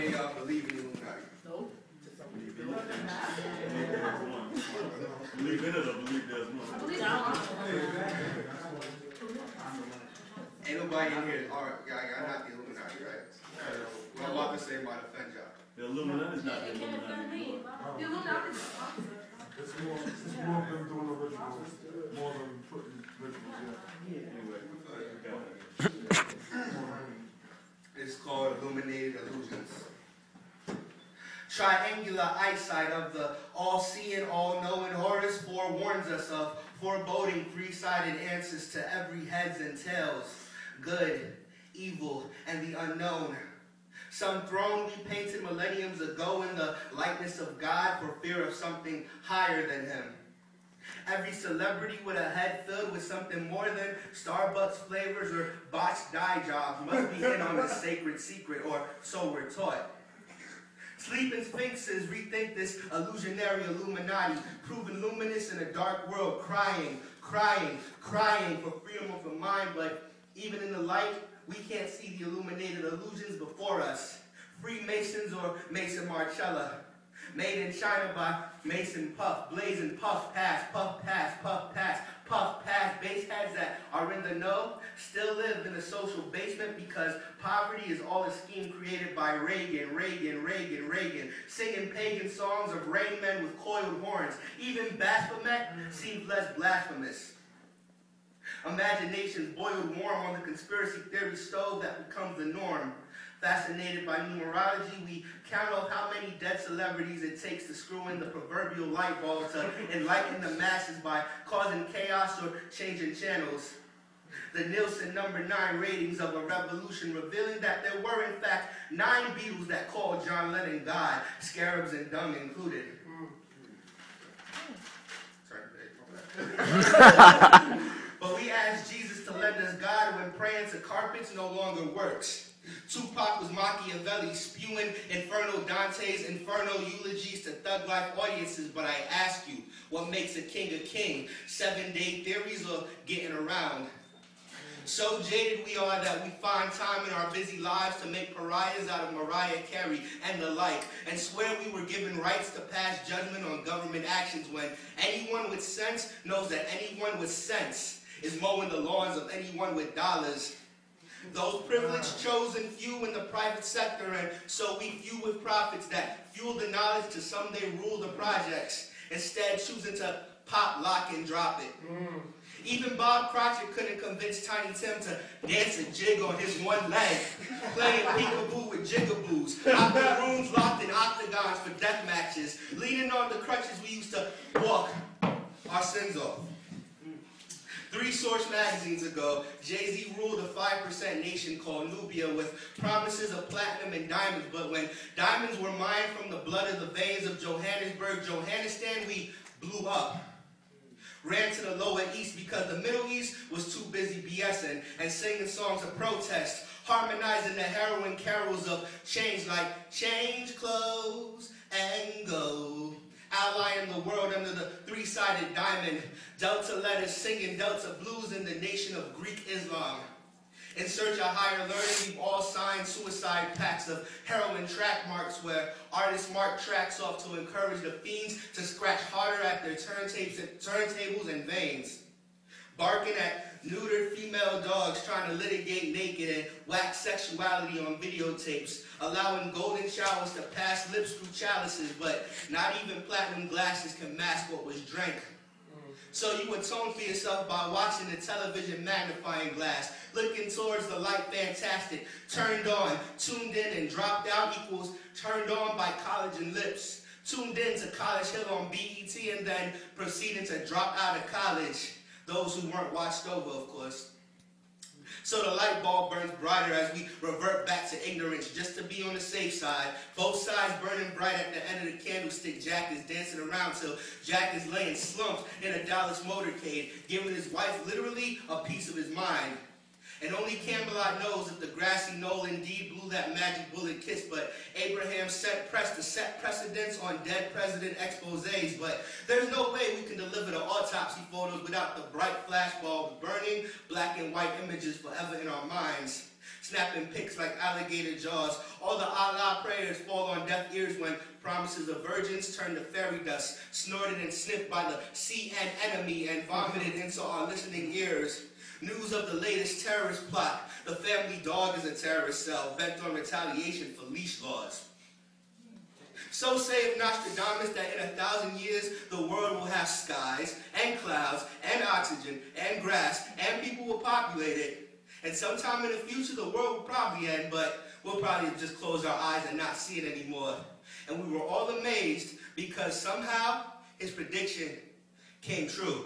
of y'all believe in Illuminati? Nope. Believe in it or believe there's one? Ain't nobody in here, alright, y'all not the Illuminati, right? What I'm about to say might offend y'all. The Illuminati is not the Illuminati. The Illuminati is It's more than doing a ritual, more than putting rituals, Anyway, It's called Illuminated Illusions. Triangular eyesight of the all-seeing, all-knowing Horus forewarns us of foreboding three-sided answers to every heads and tails, good, evil, and the unknown. Some throne we painted millenniums ago in the likeness of God for fear of something higher than him. Every celebrity with a head filled with something more than Starbucks flavors or botched dye jobs must be in on the sacred secret, or so we're taught. Sleeping sphinxes rethink this illusionary Illuminati, proven luminous in a dark world, crying, crying, crying for freedom of the mind, but even in the light, we can't see the illuminated illusions before us. Freemasons or Mason Marcella, made in China by Mason Puff, blazing puff past, puff past, puff past, puff past. Base heads that are in the know still live in the social basement because poverty is all a scheme created by Reagan, singing pagan songs of rain men with coiled horns. Even Baphomet seems less blasphemous. Imaginations boiled warm on the conspiracy theory stove that becomes the norm. Fascinated by numerology, we count off how many dead celebrities it takes to screw in the proverbial light bulb to enlighten the masses by causing chaos or changing channels. The Nielsen number 9 ratings of a revolution revealing that there were in fact 9 Beatles that called John Lennon God, scarabs and dung included. But we asked Jesus to lend us God when praying to carpets no longer works. Tupac was Machiavelli, spewing Inferno Dante's infernal eulogies to thug life audiences, but I ask you, what makes a king a king? 7-day theories or getting around? So jaded we are that we find time in our busy lives to make pariahs out of Mariah Carey and the like, and swear we were given rights to pass judgment on government actions when anyone with sense knows that anyone with sense is mowing the lawns of anyone with dollars. Those privileged chosen few in the private sector, and so we few with profits that fuel the knowledge to someday rule the projects, instead choosing to pop, lock, and drop it. Even Bob Cratchit couldn't convince Tiny Tim to dance a jig on his one leg, playing peekaboo with jigaboos, octoroons locked in octagons for death matches, leaning on the crutches we used to walk our sins off. 3 Source magazines ago, Jay-Z ruled a 5% nation called Nubia with promises of platinum and diamonds, but when diamonds were mined from the blood of the veins of Johannesburg, Johannistan, we blew up. Ran to the Lower East because the Middle East was too busy BSing and singing songs of protest, harmonizing the heroin carols of change like change clothes and go. Outlining the world under the 3-sided diamond, Delta letters singing Delta blues in the nation of Greek Islam. In search of higher learning, we've all signed suicide pacts of heroin track marks where artists mark tracks off to encourage the fiends to scratch harder at their turntables and veins. Barking at neutered female dogs trying to litigate naked and wax sexuality on videotapes, allowing golden showers to pass lips through chalices, but not even platinum glasses can mask what was drank. So you atone for yourself by watching the television magnifying glass, looking towards the light fantastic, turned on, tuned in and dropped out equals turned on by collagen lips, tuned in to College Hill on BET and then proceeding to drop out of college. Those who weren't watched over, of course. So the light bulb burns brighter as we revert back to ignorance just to be on the safe side. Both sides burning bright at the end of the candlestick. Jack is dancing around till Jack is laying slumped in a Dallas motorcade, giving his wife literally a piece of his mind. And only Camelot knows if the grassy knoll indeed blew that magic bullet kiss, but Abraham set press to set precedents on dead president exposés. But there's no way we can deliver the autopsy photos without the bright flashbulbs burning black and white images forever in our minds. snapping pics like alligator jaws. All the Allah prayers fall on deaf ears when promises of virgins turn to fairy dust, snorted and sniffed by the sea and enemy and vomited into our listening ears. News of the latest terrorist plot. The family dog is a terrorist cell bent on retaliation for leash laws. So saith Nostradamus that in 1,000 years the world will have skies and clouds and oxygen and grass and people will populate it. And sometime in the future the world will probably end, but we'll probably just close our eyes and not see it anymore. And we were all amazed because somehow his prediction came true.